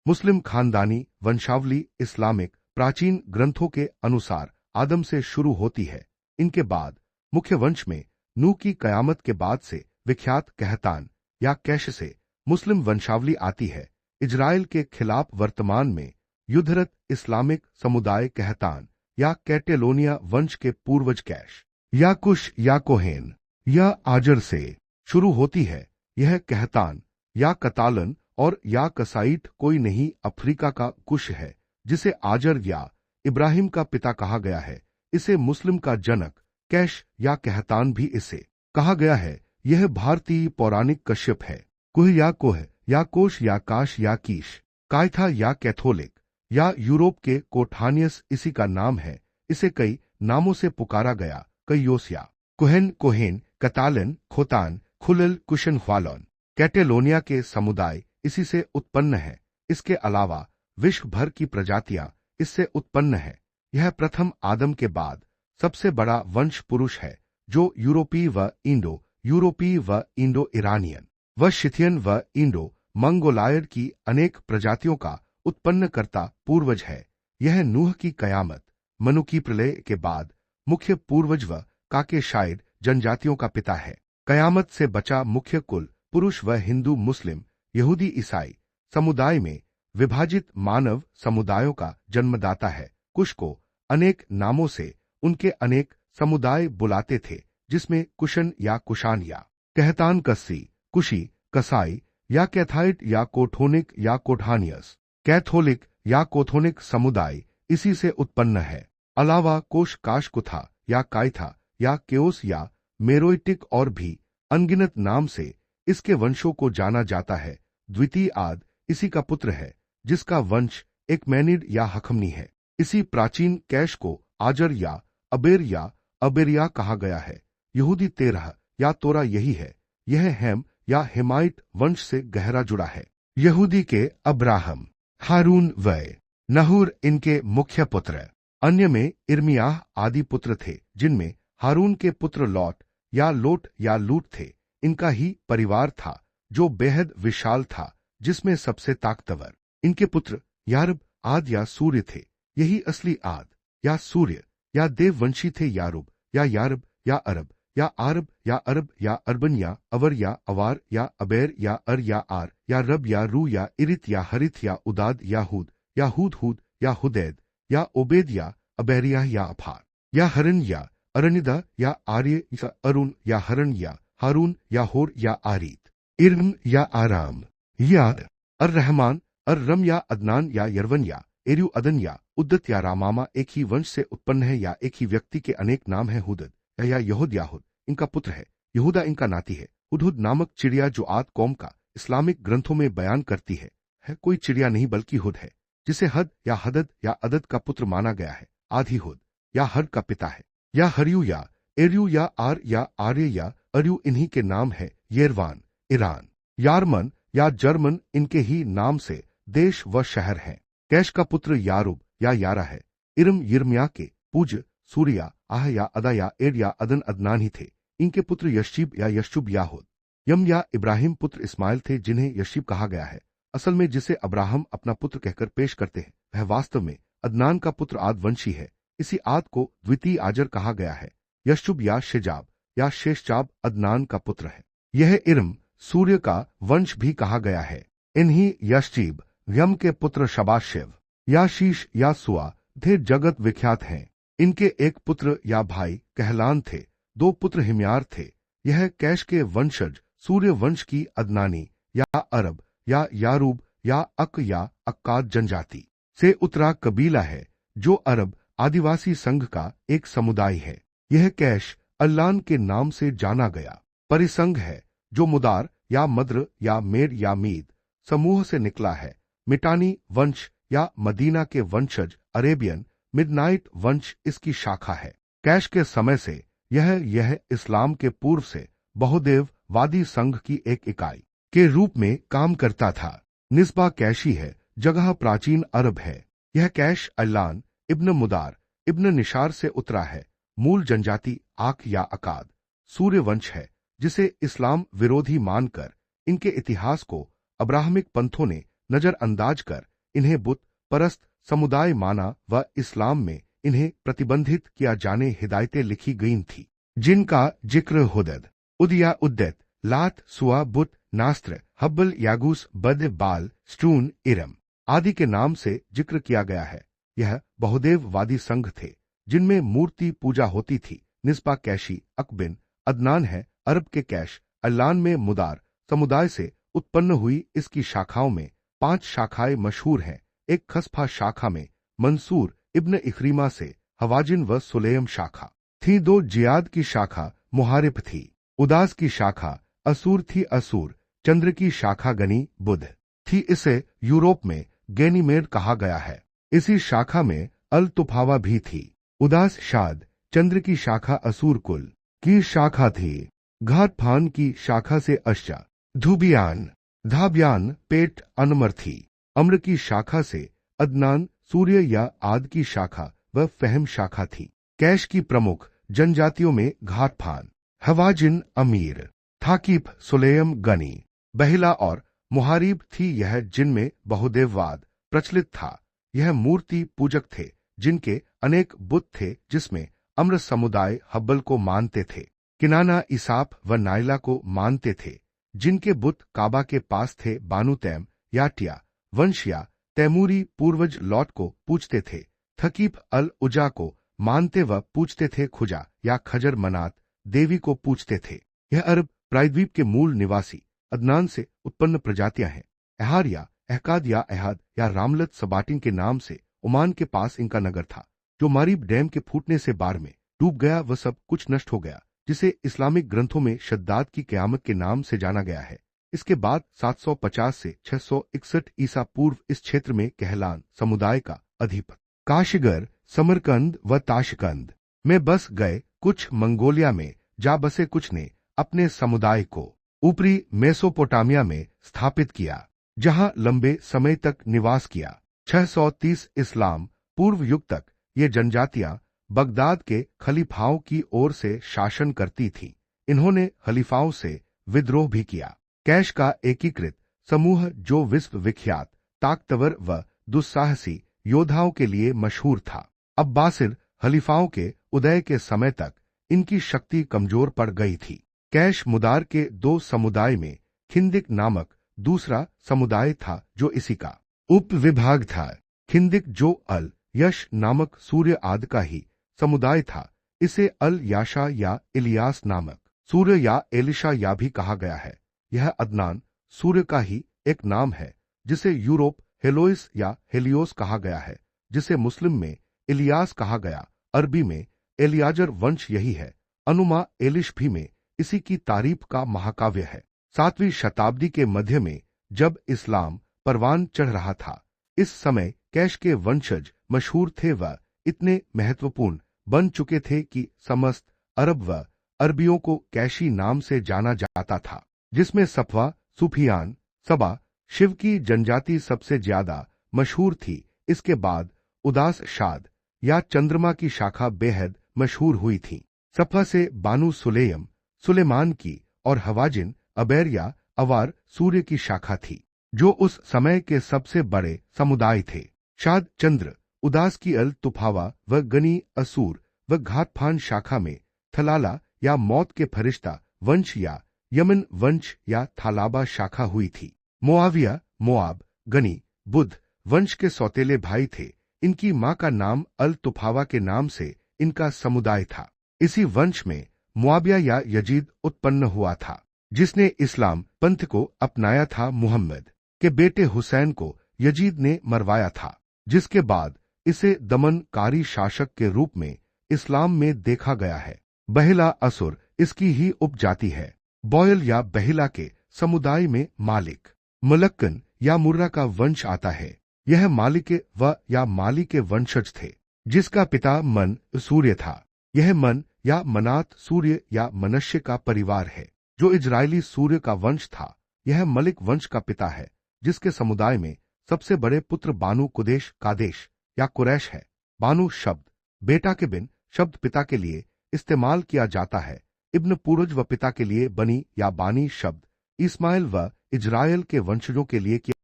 मुस्लिम खानदानी वंशावली इस्लामिक प्राचीन ग्रंथों के अनुसार आदम से शुरू होती है। इनके बाद मुख्य वंश में नूह की कयामत के बाद से विख्यात कहतान या कैश से मुस्लिम वंशावली आती है। इजराइल के खिलाफ वर्तमान में युद्धरत इस्लामिक समुदाय कहतान या कैटेलोनिया वंश के पूर्वज कैश या कुश या कोहेन या आजर से शुरू होती है। यह कहतान या कतालन और या कसाइट कोई नहीं अफ्रीका का कुश है, जिसे आजर या इब्राहिम का पिता कहा गया है। इसे मुस्लिम का जनक कैश या कहतान भी इसे कहा गया है। यह भारतीय पौराणिक कश्यप है। कुह या कोह या कोश या काश या कीश, कायथा या कैथोलिक या यूरोप के कोठानियस इसी का नाम है। इसे कई नामों से पुकारा गया, कईयोसिया, कोहेन, कोहेन, कतालन, खोतान, खुलल, कुशन, ख्वालौन। कैटेलोनिया के समुदाय इसी से उत्पन्न है। इसके अलावा विश्व भर की प्रजातियां इससे उत्पन्न है। यह प्रथम आदम के बाद सबसे बड़ा वंश पुरुष है, जो यूरोपीय व इंडो ईरानियन व शिथियन व इंडो मंगोलायड की अनेक प्रजातियों का उत्पन्नकर्ता पूर्वज है। यह नूह की कयामत, मनु की प्रलय के बाद मुख्य पूर्वज व काकेशाइड जनजातियों का पिता है। कयामत से बचा मुख्य कुल पुरुष व हिंदू मुस्लिम यहूदी ईसाई समुदाय में विभाजित मानव समुदायों का जन्मदाता है। कुश को अनेक नामों से उनके अनेक समुदाय बुलाते थे, जिसमें कुशन या कुशान या कहतान कस्सी, कुशी, कसाई या कैथाइट या कोठोनिक या कोठानियस, कैथोलिक या कोथोनिक समुदाय इसी से उत्पन्न है। अलावा कोश काशकुथा या कायथा या केओस या मेरोइटिक और भी अनगिनत नाम से इसके वंशों को जाना जाता है। द्वितीय आद इसी का पुत्र है, जिसका वंश एकमेनिड या हखमनी है। इसी प्राचीन कैश को आजर या अबेर या अबेरिया कहा गया है। यहूदी 13 या तोरा यही है। यह हेम या हेमाइट वंश से गहरा जुड़ा है। यहूदी के अब्राहम, हारून व नहूर इनके मुख्य पुत्र। अन्य में इर्मियाह आदि पुत्र थे, जिनमें हारून के पुत्र लोट या लूट थे। इनका ही परिवार था, जो बेहद विशाल था, जिसमें सबसे ताकतवर इनके पुत्र यारब, आद या सूर्य थे। यही असली आद या सूर्य या देववंशी थे। यारूब या यारब या अरब या आरब या अरब या अरबन या अवर या अवार या अबेर या अर या आर या रब या रू या इरित या हरित या उदाद या हूद या हुदैद या ओबेद या अबेरिया या अफार या हरन या अरनिदा या आर्य या अरुण या हरण या हारून या होर या आरीत, इर्म या आराम या अर-रहमान, अर-रम या अदनान या यरवन या एर्यू अदन या उद्दत या रामामा एक ही वंश से उत्पन्न है या एक ही व्यक्ति के अनेक नाम है। हुदद या यहूद याहुद इनका पुत्र है। यहूदा इनका नाती है। हुदहुद नामक चिड़िया जो आद कौम का इस्लामिक ग्रंथों में बयान करती है कोई चिड़िया नहीं बल्कि हुद है, जिसे हद या हदद या अदद का पुत्र माना गया है। आधी हुद या हर का पिता है। या हरियू या एर्यू या आर्य या अरयू इन्हीं के नाम है। येरवान, ईरान, यारमन या जर्मन इनके ही नाम से देश व शहर हैं। कैश का पुत्र यारूब या यारा है। इरम यिर्मयाह के पूज्य सूर्या, आह या अदा या एड या अदन अदनान ही थे। इनके पुत्र यश्चिब या यशुब या हुद, यम या इब्राहिम पुत्र इस्माइल थे, जिन्हें यशीब कहा गया है। असल में जिसे अब्राहम अपना पुत्र कहकर पेश करते हैं, वह वास्तव में अदनान का पुत्र आद वंशी है। इसी आद को द्वितीय आजर कहा गया है। यशुब या शेजाब या शेषजाब अदनान का पुत्र है। यह इरम सूर्य का वंश भी कहा गया है। इन्हीं यश्चिब यम के पुत्र शबाशिव या शीश या सुआ थे जगत विख्यात हैं। इनके एक पुत्र या भाई कहलान थे। 2 पुत्र हिम्यार थे। यह कैश के वंशज सूर्य वंश की अदनानी या अरब या यारूब या अक या अक्काद जनजाति से उतरा कबीला है, जो अरब आदिवासी संघ का एक समुदाय है। यह कैश अल्लान के नाम से जाना गया परिसंघ है, जो मुदार या मद्र या मेर या मीद समूह से निकला है। मिटानी वंश या मदीना के वंशज अरेबियन मिडनाइट वंश इसकी शाखा है। कैश के समय से यह इस्लाम के पूर्व से बहुदेववादी संघ की एक इकाई के रूप में काम करता था। निस्बा कैशी है, जगह प्राचीन अरब है। यह कैश अल्लान इब्न मुदार इब्न निशार से उतरा है। मूल जनजाति आक या अकाद सूर्य वंश है, जिसे इस्लाम विरोधी मानकर इनके इतिहास को अब्राहमिक पंथों ने नजरअंदाज कर इन्हें बुत परस्त समुदाय माना व इस्लाम में इन्हें प्रतिबंधित किया जाने हिदायतें लिखी गई थी, जिनका जिक्र हुदद, उदिया उद्दत, लात सुआ बुत नास्त्र हब्बल यागूस बद बाल स्टून इरम आदि के नाम से जिक्र किया गया है। यह बहुदेववादी संघ थे जिनमें मूर्ति पूजा होती थी। निस्बा कैशी अकबिन अदनान है अरब के कैश अल्लान में मुदार समुदाय से उत्पन्न हुई। इसकी शाखाओं में 5 शाखाएं मशहूर हैं। एक खसफा शाखा में मंसूर इब्न इक्रीमा से हवाजिन व सुलेम शाखा थी। 2 जियाद की शाखा मुहारिब थी। उदास की शाखा असूर थी। असूर चंद्र की शाखा गनी बुध थी। इसे यूरोप में गैनीमेड कहा गया है। इसी शाखा में अल तुफावा भी थी। उदास शाद चंद्र की शाखा असूर कुल की शाखा थी। घाटफान की शाखा से अश्चा धुबियान धाब्यान पेट अनमर थी। अम्र की शाखा से अदनान सूर्य या आद की शाखा व फहम शाखा थी। कैश की प्रमुख जनजातियों में घाटफान हवाजिन अमीर थाकीफ सुलेम गनी बहिला और मुहारिब थी। यह जिनमें बहुदेववाद प्रचलित था। यह मूर्ति पूजक थे जिनके अनेक बुत थे, जिसमें अम्र समुदाय हब्बल को मानते थे, किनाना इसाप व नाइला को मानते थे, जिनके बुत काबा के पास थे। बानु तैम याटिया वंश या तैमूरी पूर्वज लौट को पूजते थे। थकीफ अल उजा को मानते व पूजते थे। खुजा या खजर मनात देवी को पूजते थे। यह अरब प्रायद्वीप के मूल निवासी अदनान से उत्पन्न प्रजातियां हैं। एहार या अहकाद या अहद या रामलत सबाटिन के नाम से ओमान के पास इनका नगर था, जो मारीब डैम के फूटने से बाढ़ में डूब गया व सब कुछ नष्ट हो गया, जिसे इस्लामिक ग्रंथों में शद्दाद की क़यामत के नाम से जाना गया है। इसके बाद 750 से 661 ईसा पूर्व इस क्षेत्र में कहलान समुदाय का अधिपति काशिगर समरकंद व ताशकंद में बस गए। कुछ मंगोलिया में जा बसे, कुछ ने अपने समुदाय को ऊपरी मेसोपोटामिया में स्थापित किया, जहां लंबे समय तक निवास किया। 630 इस्लाम पूर्व युग तक ये जनजातियां बगदाद के खलीफाओं की ओर से शासन करती थीं। इन्होंने खलीफाओं से विद्रोह भी किया। कैश का एकीकृत समूह जो विश्व विख्यात ताकतवर व दुस्साहसी योद्धाओं के लिए मशहूर था। अब्बासिद खलीफाओं के उदय के समय तक इनकी शक्ति कमजोर पड़ गई थी। कैश मुदार के 2 समुदाय में खिंदिक नामक दूसरा समुदाय था, जो इसी का उपविभाग था। खिंदिक जो अल यश नामक सूर्य आदि का ही समुदाय था। इसे अल याशा या इलियास नामक सूर्य या एलिशा या भी कहा गया है। यह अदनान सूर्य का ही एक नाम है, जिसे यूरोप हेलोइस या हेलियोस कहा गया है, जिसे मुस्लिम में इलियास कहा गया। अरबी में एलियाजर वंश यही है। अनुमा एलिश भी में इसी की तारीफ का महाकाव्य है। 7वीं शताब्दी के मध्य में जब इस्लाम परवान चढ़ रहा था, इस समय कैश के वंशज मशहूर थे व इतने महत्वपूर्ण बन चुके थे कि समस्त अरब व अरबियों को कैशी नाम से जाना जाता था, जिसमें सफवा सुफियान सबा शिव की जनजाति सबसे ज्यादा मशहूर थी। इसके बाद उदास शाद या चंद्रमा की शाखा बेहद मशहूर हुई थी। सफा से बानु सुलेम सुलेमान की और हवाजिन अबैर या अवार सूर्य की शाखा थी, जो उस समय के सबसे बड़े समुदाय थे। शाद चंद्र उदास की अल तुफावा व गनी असूर व घाटफान शाखा में थलाला या मौत के फरिश्ता वंश या यमन वंश या थालाबा शाखा हुई थी। मोआविया मोआब गनी बुध वंश के सौतेले भाई थे। इनकी मां का नाम अल तुफावा के नाम से इनका समुदाय था। इसी वंश में मुआविया या यजीद उत्पन्न हुआ था, जिसने इस्लाम पंथ को अपनाया था। मुहम्मद के बेटे हुसैन को यजीद ने मरवाया था, जिसके बाद इसे दमनकारी शासक के रूप में इस्लाम में देखा गया है। बहिला असुर इसकी ही उपजाति है। बॉयल या बहिला के समुदाय में मालिक मलक्कन या मुर्रा का वंश आता है। यह मालिक व या माली के वंशज थे, जिसका पिता मन सूर्य था। यह मन या मनात सूर्य या मनुष्य का परिवार है, जो इजरायली सूर्य का वंश था। यह मलिक वंश का पिता है, जिसके समुदाय में सबसे बड़े पुत्र बानु कुदेश कादेश या कुरैश है। बानु शब्द बेटा के बिन शब्द पिता के लिए इस्तेमाल किया जाता है। इब्न पूरज व पिता के लिए बनी या बानी शब्द इस्माइल व इजराइल के वंशजों के लिए किया